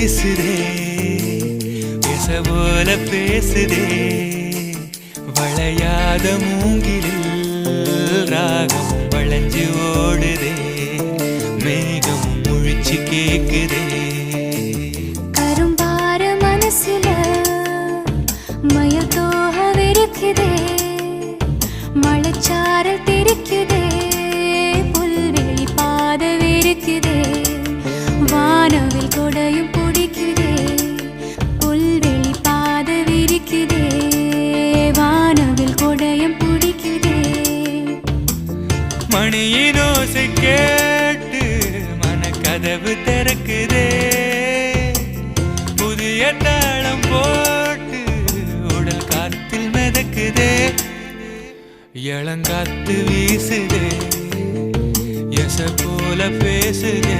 வீசுதே பேச போல பேசுதே வளையாத மூங்கிலில் ராகம் வளைஞ்சு ஓடுதே மேகம் முழிச்சு கேக்குதே கரும்பார மனசுல மயில் தோகவிருக்குதே மழைச்சாரல் தெரிக்குதே புல்வெளி பாதவிருக்குதே வானவில் கொடையும் பிடிக்குதே புல்வெளி பாதவிருக்குதே வானவில் கொடையும் பிடிக்குதே மணியின் ஓசை கேட்டு மனக்கதவு திறக்குதே புதிய தாளம் போட்டு உடல் காத்தில் மிதக்குதே இளங்காத்து வீசுதே எச போல பேசுதே